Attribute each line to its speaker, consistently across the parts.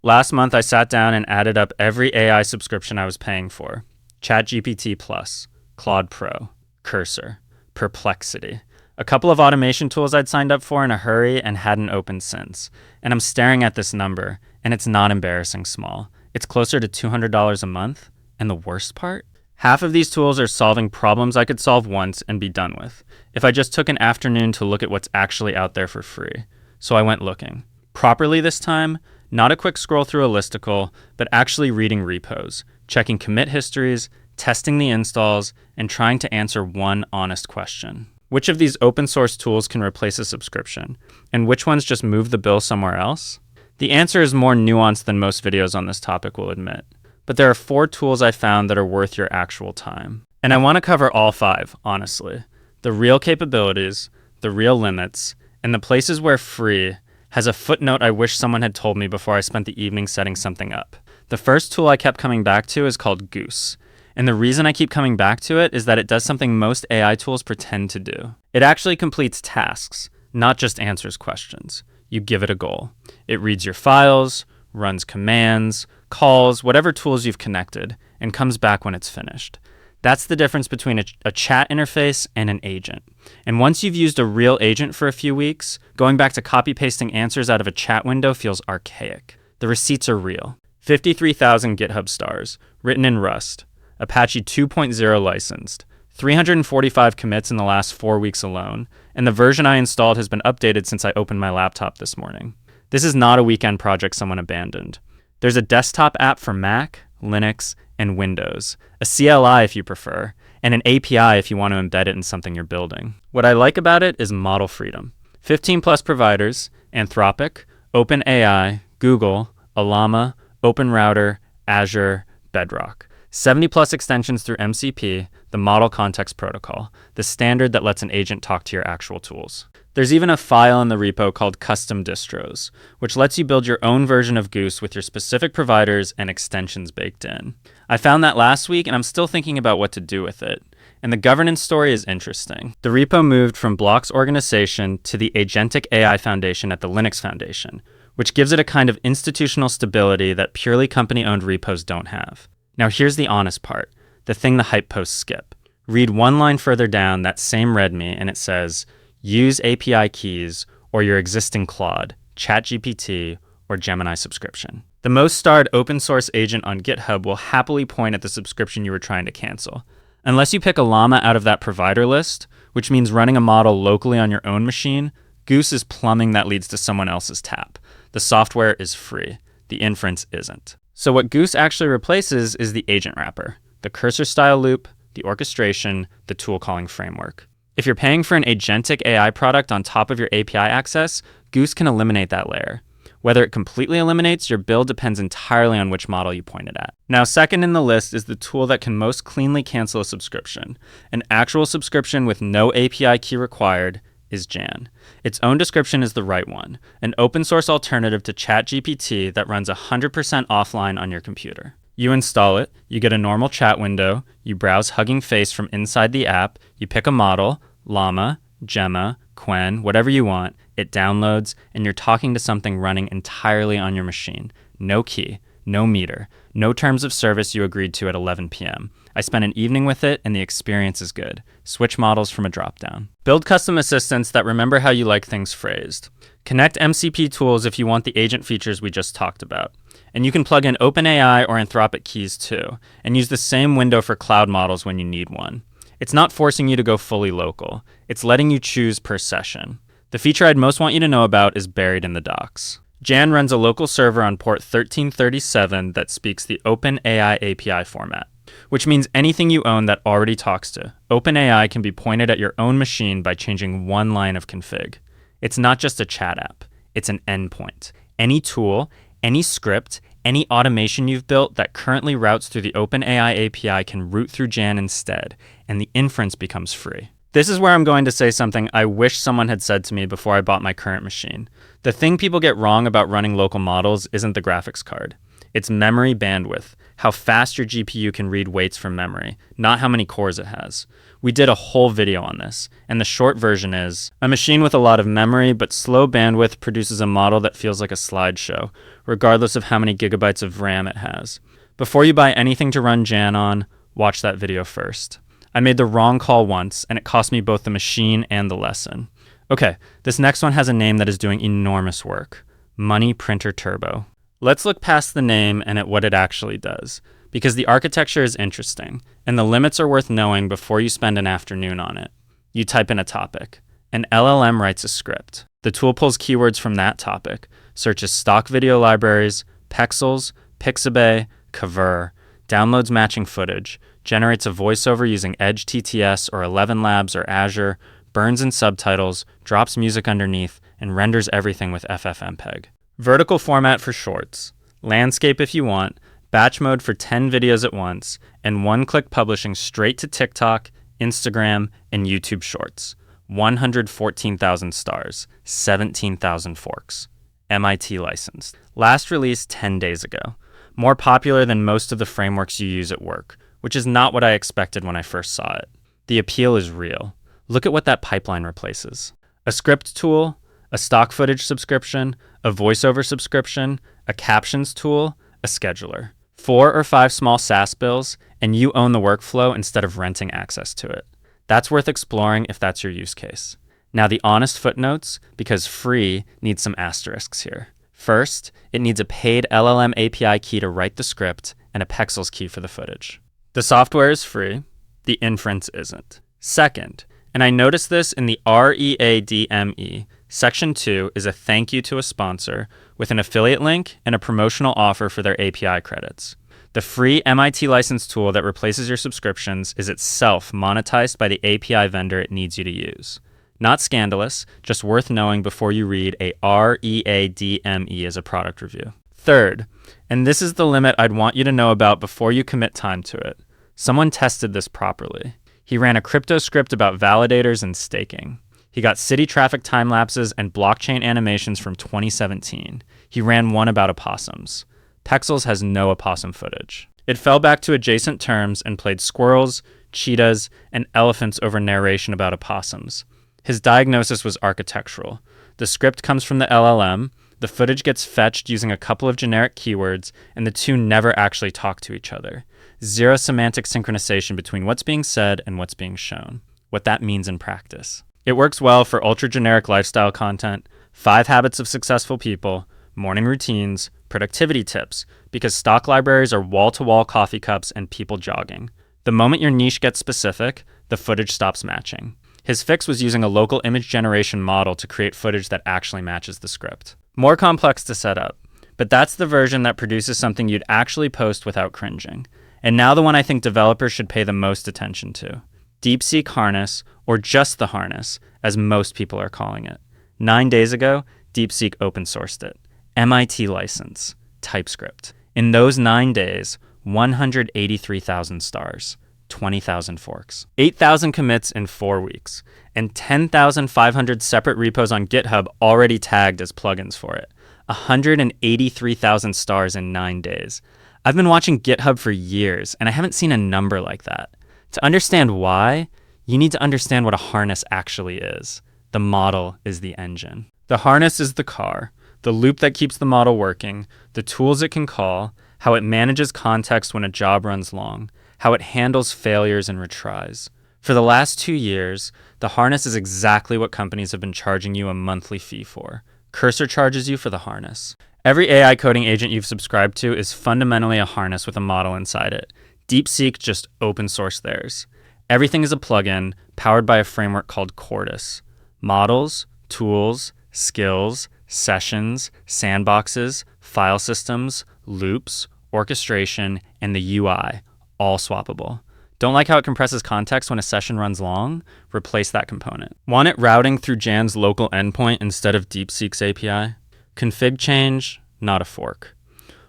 Speaker 1: Last month, I sat down and added up every AI subscription I was paying for. ChatGPT Plus, Claude Pro, Cursor, Perplexity. A couple of automation tools I'd signed up for in a hurry and hadn't opened since. And I'm staring at this number, and it's not embarrassing small. It's closer to $200 a month. And the worst part? Half of these tools are solving problems I could solve once and be done with, if I just took an afternoon to look at what's actually out there for free. So I went looking. Properly this time, not a quick scroll through a listicle, but actually reading repos, checking commit histories, testing the installs, and trying to answer one honest question. Which of these open source tools can replace a subscription? And which ones just move the bill somewhere else? The answer is more nuanced than most videos on this topic will admit. But there are 4 tools I found that are worth your actual time. And I want to cover all 5, honestly. The real capabilities, the real limits, and the places where free has a footnote I wish someone had told me before I spent the evening setting something up. The first tool I kept coming back to is called Goose. And the reason I keep coming back to it is that it does something most AI tools pretend to do. It actually completes tasks, not just answers questions. You give it a goal. It reads your files, runs commands, calls, whatever tools you've connected, and comes back when it's finished. That's the difference between a chat interface and an agent. And once you've used a real agent for a few weeks, going back to copy-pasting answers out of a chat window feels archaic. The receipts are real. 53,000 GitHub stars, written in Rust, Apache 2.0 licensed, 345 commits in the last 4 weeks alone, and the version I installed has been updated since I opened my laptop this morning. This is not a weekend project someone abandoned. There's a desktop app for Mac, Linux, and Windows, a CLI if you prefer, and an API if you want to embed it in something you're building. What I like about it is model freedom. 15 plus providers, Anthropic, OpenAI, Google, Llama, OpenRouter, Azure, Bedrock. 70 plus extensions through MCP, the Model Context Protocol, the standard that lets an agent talk to your actual tools. There's even a file in the repo called Custom Distros, which lets you build your own version of Goose with your specific providers and extensions baked in. I found that last week, and I'm still thinking about what to do with it. And the governance story is interesting. The repo moved from blocks organization to the Agentic AI Foundation at the Linux Foundation, which gives it a kind of institutional stability that purely company-owned repos don't have. Now here's the honest part, the thing the hype posts skip. Read one line further down that same README, and it says, use API keys or your existing Claude, ChatGPT, or Gemini subscription. The most starred open source agent on GitHub will happily point at the subscription you were trying to cancel. Unless you pick a llama out of that provider list, which means running a model locally on your own machine, Goose is plumbing that leads to someone else's tap. The software is free. The inference isn't. So what Goose actually replaces is the agent wrapper, the cursor style loop, the orchestration, the tool calling framework. If you're paying for an agentic AI product on top of your API access, Goose can eliminate that layer. Whether it completely eliminates your bill depends entirely on which model you point it at. Now, second in the list is the tool that can most cleanly cancel a subscription. An actual subscription with no API key required is Jan. Its own description is the right one, an open source alternative to ChatGPT that runs 100% offline on your computer. You install it, you get a normal chat window, you browse Hugging Face from inside the app, you pick a model, Llama, Gemma, Quen, whatever you want, it downloads, and you're talking to something running entirely on your machine. No key, no meter, no terms of service you agreed to at 11 p.m. I spent an evening with it, and the experience is good. Switch models from a dropdown. Build custom assistants that remember how you like things phrased. Connect MCP tools if you want the agent features we just talked about. And you can plug in OpenAI or Anthropic keys too, and use the same window for cloud models when you need one. It's not forcing you to go fully local. It's letting you choose per session. The feature I'd most want you to know about is buried in the docs. Jan runs a local server on port 1337 that speaks the OpenAI API format, which means anything you own that already talks to OpenAI can be pointed at your own machine by changing one line of config. It's not just a chat app. It's an endpoint. Any tool, any script, any automation you've built that currently routes through the OpenAI API can route through Jan instead, and the inference becomes free. This is where I'm going to say something I wish someone had said to me before I bought my current machine. The thing people get wrong about running local models isn't the graphics card. It's memory bandwidth, how fast your GPU can read weights from memory, not how many cores it has. We did a whole video on this, and the short version is, a machine with a lot of memory but slow bandwidth produces a model that feels like a slideshow, regardless of how many gigabytes of RAM it has. Before you buy anything to run Jan on, watch that video first. I made the wrong call once, and it cost me both the machine and the lesson. Okay, this next one has a name that is doing enormous work. Money Printer Turbo. Let's look past the name and at what it actually does, because the architecture is interesting, and the limits are worth knowing before you spend an afternoon on it. You type in a topic. An LLM writes a script. The tool pulls keywords from that topic, searches stock video libraries, Pexels, Pixabay, Cover, downloads matching footage, generates a voiceover using Edge TTS or 11 Labs or Azure, burns in subtitles, drops music underneath, and renders everything with FFmpeg. Vertical format for shorts, landscape if you want, batch mode for 10 videos at once, and one-click publishing straight to TikTok, Instagram, and YouTube Shorts. 114,000 stars, 17,000 forks. MIT licensed. Last released 10 days ago. More popular than most of the frameworks you use at work, which is not what I expected when I first saw it. The appeal is real. Look at what that pipeline replaces. A script tool, a stock footage subscription, a voiceover subscription, a captions tool, a scheduler. 4 or 5 small SaaS bills, and you own the workflow instead of renting access to it. That's worth exploring if that's your use case. Now the honest footnotes, because free needs some asterisks here. First, it needs a paid LLM API key to write the script and a Pexels key for the footage. The software is free, the inference isn't. Second, and I noticed this in the README, Section 2 is a thank you to a sponsor with an affiliate link and a promotional offer for their API credits. The free MIT license tool that replaces your subscriptions is itself monetized by the API vendor it needs you to use. Not scandalous, just worth knowing before you read a README as a product review. Third, and this is the limit I'd want you to know about before you commit time to it. Someone tested this properly. He ran a crypto script about validators and staking. He got city traffic time lapses and blockchain animations from 2017. He ran one about opossums. Pexels has no opossum footage. It fell back to adjacent terms and played squirrels, cheetahs, and elephants over narration about opossums. His diagnosis was architectural. The script comes from the LLM, the footage gets fetched using a couple of generic keywords, and the two never actually talk to each other. Zero semantic synchronization between what's being said and what's being shown. What that means in practice. It works well for ultra-generic lifestyle content, 5 habits of successful people, morning routines, productivity tips, because stock libraries are wall-to-wall coffee cups and people jogging. The moment your niche gets specific, the footage stops matching. His fix was using a local image generation model to create footage that actually matches the script. More complex to set up, but that's the version that produces something you'd actually post without cringing. And now the one I think developers should pay the most attention to. DeepSeek Harness, or just the Harness, as most people are calling it. 9 days ago, DeepSeek open-sourced it. MIT license, TypeScript. In those 9 days, 183,000 stars, 20,000 forks, 8,000 commits in 4 weeks, and 10,500 separate repos on GitHub already tagged as plugins for it. 183,000 stars in 9 days. I've been watching GitHub for years, and I haven't seen a number like that. To understand why, you need to understand what a harness actually is. The model is the engine. The harness is the car, the loop that keeps the model working, the tools it can call, how it manages context when a job runs long, how it handles failures and retries. For the last 2 years, the harness is exactly what companies have been charging you a monthly fee for. Cursor charges you for the harness. Every AI coding agent you've subscribed to is fundamentally a harness with a model inside it. DeepSeek just open sourced theirs. Everything is a plugin powered by a framework called Cordis. Models, tools, skills, sessions, sandboxes, file systems, loops, orchestration, and the UI, all swappable. Don't like how it compresses context when a session runs long? Replace that component. Want it routing through Jan's local endpoint instead of DeepSeek's API? Config change, not a fork.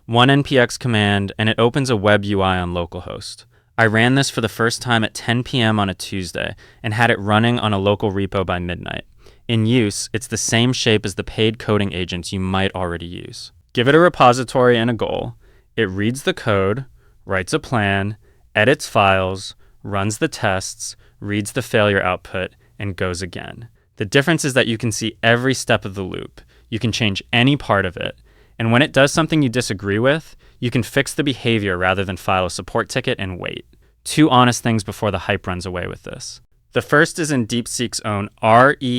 Speaker 1: One npx command, and it opens a web UI on localhost. I ran this for the first time at 10 p.m. on a Tuesday and had it running on a local repo by midnight. In use, it's the same shape as the paid coding agents you might already use. Give it a repository and a goal. It reads the code, writes a plan, edits files, runs the tests, reads the failure output, and goes again. The difference is that you can see every step of the loop. You can change any part of it. And when it does something you disagree with, you can fix the behavior rather than file a support ticket and wait. 2 honest things before the hype runs away with this. The first is in DeepSeek's own README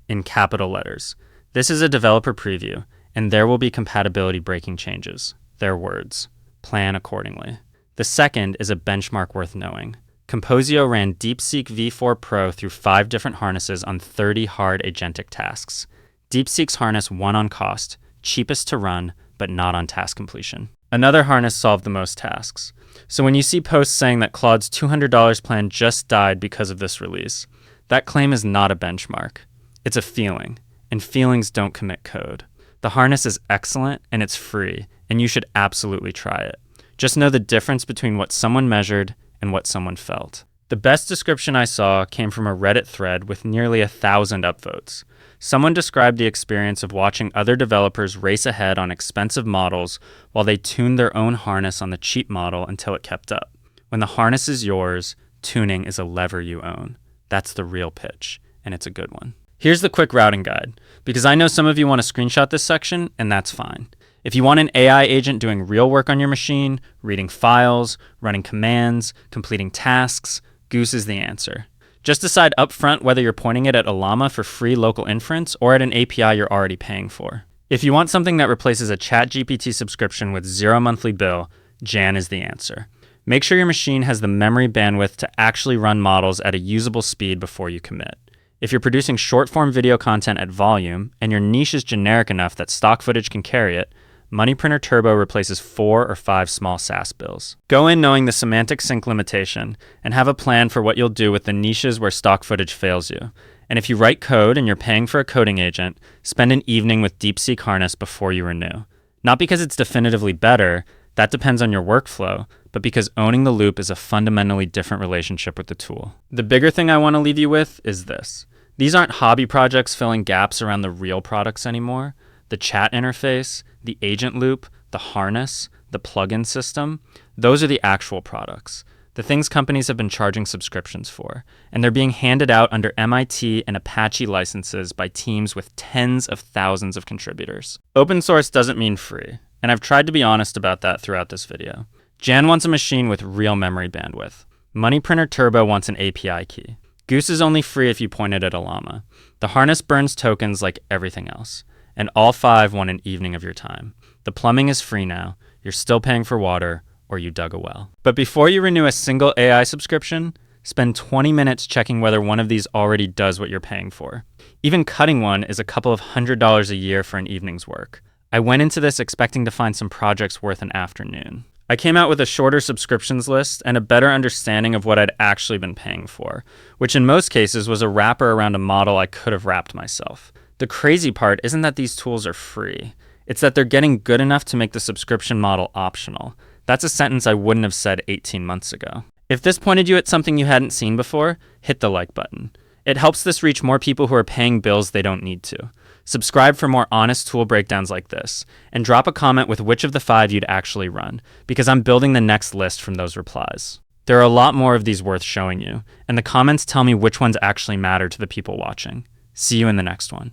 Speaker 1: in capital letters. This is a developer preview, and there will be compatibility breaking changes. Their words. Plan accordingly. The second is a benchmark worth knowing. Composio ran DeepSeek V4 Pro through 5 different harnesses on 30 hard agentic tasks. DeepSeek's harness won on cost, cheapest to run, but not on task completion. Another harness solved the most tasks. So when you see posts saying that Claude's $200 plan just died because of this release, that claim is not a benchmark. It's a feeling, and feelings don't commit code. The harness is excellent, and it's free, and you should absolutely try it. Just know the difference between what someone measured and what someone felt. The best description I saw came from a Reddit thread with nearly 1,000 upvotes. Someone described the experience of watching other developers race ahead on expensive models while they tuned their own harness on the cheap model until it kept up. When the harness is yours, tuning is a lever you own. That's the real pitch, and it's a good one. Here's the quick routing guide, because I know some of you want to screenshot this section, and that's fine. If you want an AI agent doing real work on your machine, reading files, running commands, completing tasks, Goose is the answer. Just decide upfront whether you're pointing it at a llama for free local inference or at an API you're already paying for. If you want something that replaces a ChatGPT subscription with 0 monthly bill, Jan is the answer. Make sure your machine has the memory bandwidth to actually run models at a usable speed before you commit. If you're producing short-form video content at volume and your niche is generic enough that stock footage can carry it, Money Printer Turbo replaces 4 or 5 small SaaS bills. Go in knowing the semantic sync limitation and have a plan for what you'll do with the niches where stock footage fails you. And if you write code and you're paying for a coding agent, spend an evening with DeepSeek Harness before you renew. Not because it's definitively better, that depends on your workflow, but because owning the loop is a fundamentally different relationship with the tool. The bigger thing I want to leave you with is this. These aren't hobby projects filling gaps around the real products anymore. The chat interface, the agent loop, the harness, the plugin system, those are the actual products, the things companies have been charging subscriptions for, and they're being handed out under MIT and Apache licenses by teams with tens of thousands of contributors. Open source doesn't mean free, and I've tried to be honest about that throughout this video. Jan wants a machine with real memory bandwidth. Money Printer Turbo wants an API key. Goose is only free if you point it at a llama. The harness burns tokens like everything else. And all 5 want an evening of your time. The plumbing is free now. You're still paying for water, or you dug a well. But before you renew a single AI subscription, spend 20 minutes checking whether one of these already does what you're paying for. Even cutting one is a couple of $100 a year for an evening's work. I went into this expecting to find some projects worth an afternoon. I came out with a shorter subscriptions list and a better understanding of what I'd actually been paying for, which in most cases was a wrapper around a model I could have wrapped myself. The crazy part isn't that these tools are free. It's that they're getting good enough to make the subscription model optional. That's a sentence I wouldn't have said 18 months ago. If this pointed you at something you hadn't seen before, hit the like button. It helps this reach more people who are paying bills they don't need to. Subscribe for more honest tool breakdowns like this, and drop a comment with which of the 5 you'd actually run, because I'm building the next list from those replies. There are a lot more of these worth showing you, and the comments tell me which ones actually matter to the people watching. See you in the next one.